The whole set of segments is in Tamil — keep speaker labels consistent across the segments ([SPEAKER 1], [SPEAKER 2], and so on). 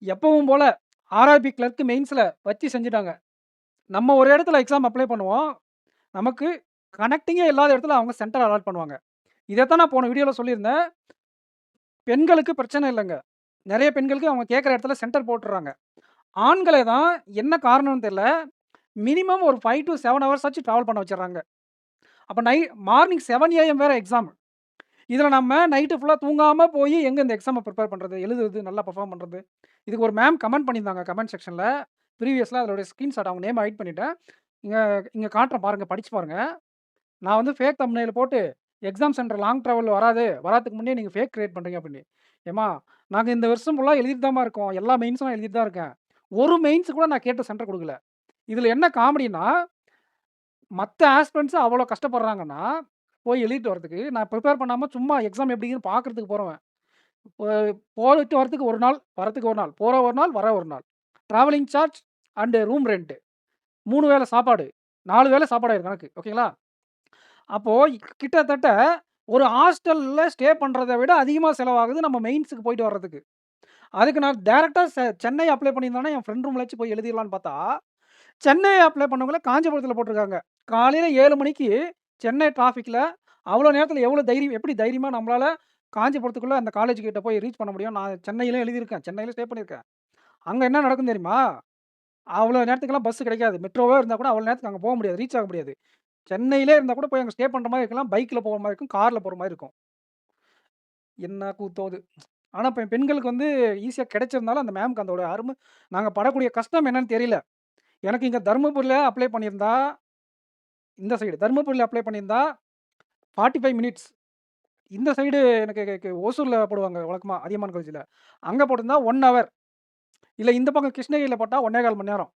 [SPEAKER 1] எப்பவும் போல ஆர்ஆர்பி கிளர்க் மெயின்ஸ்ல வச்சு செஞ்சுட்டாங்க. நம்ம ஒரு இடத்துல எக்ஸாம் அப்ளை பண்ணுவோம். நமக்கு கனெக்டிங்கே இல்லாத இடத்துல அவங்க சென்டர் அலாட் பண்ணுவாங்க. இதத்தான் நான் போன வீடியோல சொல்லியிருந்தேன். பெண்களுக்கு பிரச்சனை இல்லங்க. நெறைய பெண்களுக்கு அவங்க கேட்கிற இடத்துல சென்டர் போட்டுர்றாங்க. ஆண்களே தான் என்ன காரணம்னு தெரியல. மினிமம் ஒரு 5 டூ 7 ஹவர்ஸ் ஆச்சும் டிராவல் பண்ண வச்சுர்றாங்க. அப்ப மார்னிங் 7 ஏஎம் வேற எக்ஸாம். இதுல நம்ம நைட்டு ஃபுல்லா தூங்காம போயி எங்க இந்த எக்ஸாம பிரிப்பேர் பண்றது? எழுதுறது, நல்லா பெர்ஃபார்ம் பண்றது? இதுக்கு ஒரு மேம் கமெண்ட் பண்ணியிருந்தாங்க கமெண்ட் செக்ஷன்ல. ப்ரீவியஸ்ல அதோட ஸ்கிரீன்ஷாட் அவங்க நேம ஹைட் பண்ணிட்டேன். இங்க இங்க காட்டுறேன் பாருங்க, படிச்சு பாருங்க. நான் வந்து ஃபேக் தம்ப்நெயில் போட்டு எக்ஸாம் சென்டர் லாங் டிராவல் வராதுக்கு முன்னே நீங்க ஃபேக் கிரியேட் பண்றீங்க அப்படின்னு. ஏம்மா நாங்க இந்த வருஷம் ஃபுல்லா எழுதிட்டு தாம்மா இருக்கோம். எல்லா மெயின்ஸும் நான் எழுதிட்டு தான் இருக்கேன். ஒரு மெயின்ஸ் கூட நான் கேட்ட சென்டர் குடுக்கல. இதுல என்ன காமெடின்னா, மத்த ஆஸ்பிரண்ட்ஸ் அவ்வளோ கஷ்டப்படுறாங்கன்னா, போய் எழுதிட்டு வரதுக்கு, நான் பிரிப்பேர் பண்ணாம சும்மா எக்ஸாம் எப்படி இருக்குன்னு பார்க்கறதுக்கு போறவன். போ போயிட்டு வரதுக்கு 1 நாள், வரதுக்கு 1 நாள், போற 1 நாள், வர 1 நாள். Travelling charge and room rent 3 வேள சாப்பாடு, 4 வேள சாப்பாடு ஆயிரும் கணக்கு. ஓகேங்களா? அப்போ கிட்டத்தட்ட ஒரு ஹாஸ்டல்ல ஸ்டே பண்றத விட அதிகமா செலவாகுது நம்ம மெயின்ஸ்க்கு போயிட்டு வர்றதுக்கு. அதுக்கு நான் டைரக்ட்டா சென்னை அப்ளை பண்ணியிருந்தோனே என் ஃப்ரெண்ட் ரூம்லயாச்சும் போய் எழுதிரலான்னு பார்த்தா, சென்னை அப்ளை பண்ணவங்கள காஞ்சிபுரத்தில போட்டுருக்காங்க. காலையில 7 மணிக்கு சென்னை டிராஃபிக்ல அவ்வளோ நேரத்தில எப்படி தைரியமா நம்மளால காஞ்சிபுரத்துக்குள்ள அந்த காலேஜ் கிட்ட போய் ரீச் பண்ண முடியும்? நான் சென்னையில எழுதியிருக்கேன். சென்னையில ஸ்டே பண்ணியிருக்கேன். அங்க என்ன நடக்கும் தெரியுமா? அவ்வளோ நேரத்துக்குலாம் பஸ் கிடைக்காது. மெட்ரோவா இருந்தா கூட அவ்வளோ நேரத்துக்கு அங்க போக முடியாது. ரீச் ஆக முடியாது. சென்னையிலே இருந்தா கூட போய் அங்க ஸ்டே பண்ற மாரி இருக்கலாம். பைக்ல போற மாரி இருக்கும். கார்ல போற மாரி இருக்கும். என்ன கூத்தோ அது! ஆனா பெண்களுக்கு வந்து ஈஸியா கிடைச்சிருந்தாலும் அந்த மேம்க்கு அதோட அரும நாங்க படக்கூடிய கஷ்டம் என்னன்னு தெரியல. எனக்கு இங்க தர்மபுரியில அப்ளை பண்ணியிருந்தா, இந்த சைடு தர்மபுரியில அப்ளை பண்ணியிருந்தா 45 மினிட்ஸ். இந்த சைடு எனக்கு ஓசூர்ல போடுவாங்க வழக்கமா அதியமான் காலேஜ்ல. அங்க போட்டிருந்தா 1 ஹவர். இல்ல இந்த பக்கம் கிருஷ்ணகிரியில போட்டா 1 1/4 மணி நேரம்.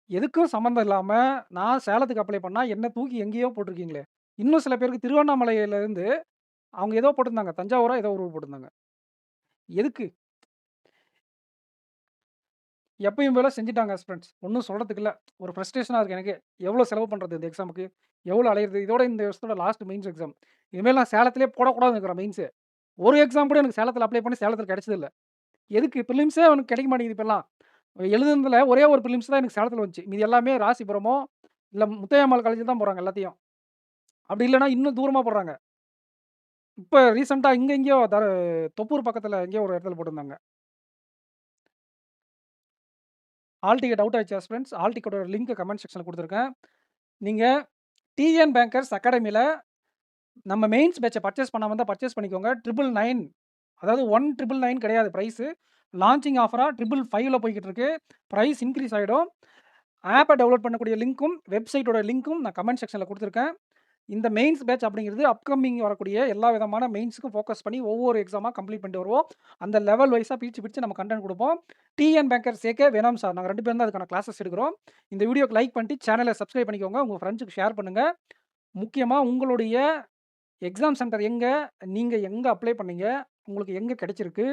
[SPEAKER 1] எதுக்கும் சம்மந்தம் இல்லாம நான் சேலத்துக்கு அப்ளை பண்ணா என்ன தூக்கி எங்கேயோ போட்டுருக்கீங்களே! இன்னும் சில பேருக்கு திருவண்ணாமலையிலருந்து அவங்க ஏதோ போட்டிருந்தாங்க. தஞ்சாவூரா ஏதோ ஒரு ஊர் போட்டிருந்தாங்க. எதுக்கு? எப்பயும் போல செஞ்சுட்டாங்க ஃப்ரெண்ட்ஸ். ஒண்ணும் சொல்றதுக்கு இல்ல. ஒரு ஃப்ரஸ்ட்ரேஷனா இருக்கு எனக்கே. எவ்வளோ செலவு பண்றது இந்த எக்ஸாமுக்கு? எவ்வளோ அலையிறது? இதோட இந்த வருஷத்தோட லாஸ்ட் மெயின்ஸ் எக்ஸாம். இனிமேல் நான் சேலத்திலேயே போடக்கூடாதுன்னு இருக்கிறேன் மெயின்ஸு. ஒரு எக்ஸாம் கூட எனக்கு சேலத்தில அப்ளை பண்ணி சேலத்தில கிடைச்சதில்ல. எதுக்கு? பிரிலிம்ஸே அவனுக்கு கிடைக்க மாட்டேங்குது இப்பல்லாம். எழுதுனதுல ஒரே ஒரு பிரிலிம்ஸ் தான் எனக்கு சேலத்தில வந்துச்சு. மீதி எல்லாமே ராசிபுரமோ, இல்ல முத்தையாம்மாள் காலேஜ் தான் போடுறாங்க எல்லாத்தையும். அப்படி இல்லன்னா இன்னும் தூரமா போடுறாங்க. இப்ப ரீசென்ட்டா இங்க எங்கேயோ தொப்பூர் பக்கத்தில எங்கேயோ ஒரு இடத்துல போட்டிருந்தாங்க. ஹால் டிக்கெட் அவுட் ஆயிருச்சு ஃப்ரெண்ட்ஸ். ஹால் டிக்கெட்டோட லிங்க் கமெண்ட் செக்ஷன்ல குடுத்துருக்கேன். நீங்க டிஎன் பேங்கர்ஸ் அகாடமில நம்ம மெயின்ஸ் பேட்ச்ச பர்ச்சேஸ் பண்ணாம இருந்தா பர்ச்சேஸ் பண்ணிக்கோங்க. 999 அதாவது 1999 கிடையாது பிரைஸு. லான்ச்சிங் ஆஃபரா 555ல போய்க்கிட்டு இருக்கு. பிரைஸ் இன்கிரீஸ் ஆயிடும். ஆப்ப டவுன்லோட் பண்ணக்கூடிய லிங்க்கும், வெப்சைட்டோட லிங்க்கும் நான் கமெண்ட் செக்ஷன்ல குடுத்துருக்கேன். இந்த மெயின்ஸ் பேட்ச் அப்படிங்கிறது அப்கமிங் வரக்கூடிய எல்லா விதமான மெயின்ஸ்க்கும் ஃபோக்கஸ் பண்ணி ஒவ்வொரு எக்ஸாமா கம்ப்ளீட் பண்ணிட்டு வருவோம். அந்த லெவல் வைஸா பிரிச்சு, பிரிச்சு நம்ம கன்டென்ட் குடுப்போம். டிஎன் பேங்கர் சேகே வேணாம் சார். நாங்க 2 பேரும் தான் அதுக்கான கிளாஸஸ் எடுக்கிறோம். இந்த வீடியோக்கு லைக் பண்ணிட்டு சேனல சப்ஸ்கிரைப் பண்ணிக்கோங்க. உங்க ஃப்ரெண்ட்ஸ்க்கு ஷேர் பண்ணுங்க. முக்கியமா உங்களுடைய எக்ஸாம் சென்டர் எங்க? நீங்க எங்க அப்ளை பண்ணீங்க? உங்களுக்கு எங்க கிடைச்சிருக்கு?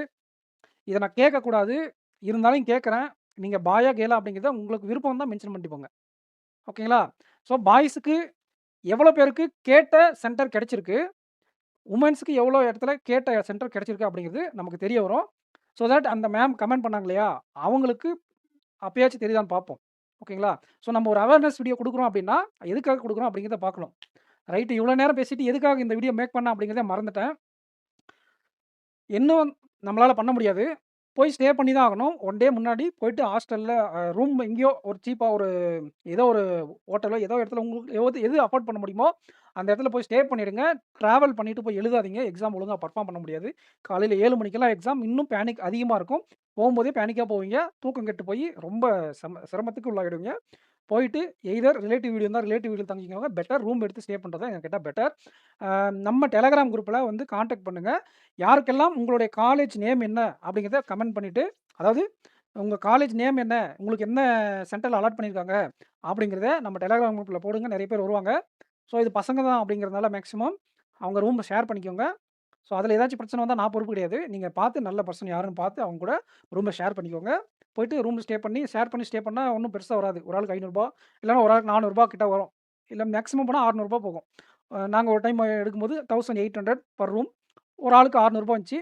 [SPEAKER 1] இத நான் கேட்கக்கூடாது. இருந்தாலும் கேட்கிறேன். நீங்க பாயா, கேர்ளா அப்படிங்கிறத உங்களுக்கு விருப்பம் தான் மென்ஷன் பண்ணிட்டு போங்க. ஓகேங்களா? ஸோ பாய்ஸ்க்கு எவ்வளோ பேருக்கு கேட்ட சென்டர் கிடைச்சிருக்கு? வுமென்ஸ்க்கு எவ்வளோ இடத்துல கேட்ட சென்டர் கிடைச்சிருக்கு அப்படிங்கிறது நமக்கு தெரிய வரும். ஸோ தட் அந்த மேம் கமெண்ட் பண்ணாங்க இல்லையா? அவங்களுக்கு அப்பயாச்சும் தெரியுதான்னு பார்ப்போம். ஓகேங்களா? ஸோ நம்ம ஒரு அவேர்னஸ் வீடியோ குடுக்குறோம் அப்படின்னா, எதுக்காக குடுக்குறோம் அப்படிங்கிறத பார்க்கணும். ரைட் இவ்வளோ நேரம் பேசிட்டு எதுக்காக இந்த வீடியோ மேக் பண்ணேன் அப்படிங்கிறத மறந்துட்டேன். இன்னும் நம்மளால பண்ண முடியாது. போய் ஸ்டே பண்ணி தான் ஆகணும். 1 டே முன்னாடி போயிட்டு ஹாஸ்டல்ல ரூம் எங்கேயோ ஒரு சீப்பா ஏதோ ஒரு ஹோட்டலோ ஏதோ இடத்துல உங்களுக்கு எது அஃபோர்ட் பண்ண முடியுமோ, அந்த இடத்துல போய் ஸ்டே பண்ணிடுங்க. டிராவல் பண்ணிட்டு போய் எழுதாதீங்க. எக்ஸாம் ஒழுங்கா பெர்ஃபார்ம் பண்ண முடியாது. காலையில 7 மணிக்கெல்லாம் எக்ஸாம் இன்னும் பேனிக் அதிகமா இருக்கும். போம்போதே பேனிக்கா போவீங்க. தூக்கம் கெட்டு போய் ரொம்ப சிரமத்துக்கு உள்ளாயிடுவீங்க. போயிட்டு எய்தர் ரிலேட்டிவ் வீடு இருந்தா ரிலேட்டிவ் வீட்ல தங்கிக்கோங்க. பெட்டர் ரூம் எடுத்து ஸ்டே பண்றது தான் என்ன கேட்டா பெட்டர். நம்ம டெலகிராம் குரூப்ல வந்து கான்டாக்ட் பண்ணுங்க. யாருக்கெல்லாம் உங்களுடைய காலேஜ் நேம் என்ன அப்படிங்கிறத கமெண்ட் பண்ணிட்டு, அதாவது உங்க காலேஜ் நேம் என்ன? உங்களுக்கு என்ன சென்டர்ல அலாட் பண்ணியிருக்காங்க? அப்படிங்கிறத நம்ம டெலகிராம் குரூப்ல போடுங்க. நெறைய பேர் வருவாங்க. ஸோ இது பசங்க தான் அப்படிங்கிறதுனால மேக்ஸிமம் அவங்க ரூம ஷேர் பண்ணிக்கோங்க. ஸோ அதில ஏதாச்சும் பிரச்சனை வந்தா நான் பொறுப்பு கிடையாது. நீங்க பார்த்து நல்ல பர்சன் யாருன்னு பார்த்து அவங்க கூட ரூம ஷேர் பண்ணிக்கோங்க. போயிட்டு ரூம்ல ஸ்டே பண்ணி ஷேர் பண்ணி ஸ்டே பண்ணா ஒண்ணும் பெருசா வராது. ஒரு ஆளுக்கு ரூ. 500 இல்லன்னா ஒரு ஆளுக்கு ரூ. 400 கிட்ட வரும். இல்ல மேக்ஸிமம் போனா ரூ. 600 போகும். நாங்க ஒரு டைம் எடுக்கும்போது 1800 பெர் ரூம். ஒரு ஆளுக்கு ரூ. 600 வந்துச்சு.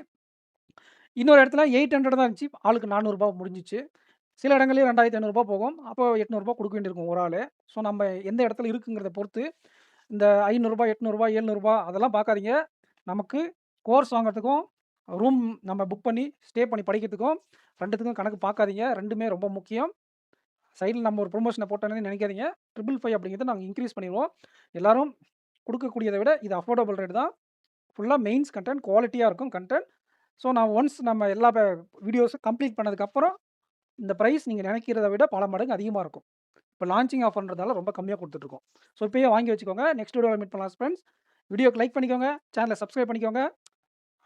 [SPEAKER 1] இன்னொரு இடத்துல 800 தான் இருந்துச்சு. ஆளுக்கு ரூ. 400 முடிஞ்சுச்சு. சில இடங்கள்லயும் ரூ. 2,500 போகும். அப்போ ரூ. 800 குடுக்க வேண்டியிருக்கும் ஒரு ஆளு. ஸோ நம்ம எந்த இடத்துல இருக்குங்கிறத பொறுத்து, இந்த ரூ. 500 ரூ. 800 ரூ. 700 அதெல்லாம் பார்க்காதீங்க. நமக்கு கோர்ஸ் வாங்குறதுக்கும், ரூம் நம்ம புக் பண்ணி, ஸ்டே பண்ணி படிக்கிறதுக்கும் 2த்துக்கும் கணக்கு பார்க்காதீங்க. 2மே ரொம்ப முக்கியம். சைடுல நம்ம ஒரு புரமோஷன போட்டோனே நினைக்காதீங்க. 555 அப்படிங்கிறத நாங்க இன்கிரீஸ் பண்ணிருவோம். எல்லாரும் குடுக்கக்கூடியத விட இது அஃபோர்டபுள் ரேட் தான். ஃபுல்லா மெயின்ஸ் கன்டென்ட் குவாலிட்டியா இருக்கும் கன்டென்ட். ஸோ நான் ஒன்ஸ் நம்ம எல்லா வீடியோஸும் கம்ப்ளீட் பண்ணதுக்கப்புறம், இந்த பிரைஸ் நீங்க நினைக்கிறத விட பல மடங்கு அதிகமா இருக்கும். இப்ப லான்ச்சிங் ஆஃபர்ன்றதால ரொம்ப கம்மியா குடுத்துட்டுருக்கோம். ஸோ இப்பயே வாங்கி வச்சுக்கோங்க. நெக்ஸ்ட் வீடியோல மீட் பண்ணலாம் ஃபிரெண்ட்ஸ். வீடியோக்கு லைக் பண்ணிக்கோங்க. சேனல சப்ஸ்கிரைப் பண்ணிக்கோங்க.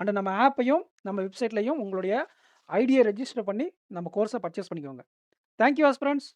[SPEAKER 1] அண்ட் நம்ம ஆப்பையும், நம்ம வெப்சைட்லயும் உங்களுடைய ஐடிய ரெஜிஸ்டர் பண்ணி நம்ம கோர்ஸ பர்ச்சேஸ் பண்ணிக்கோங்க. Thank you friends.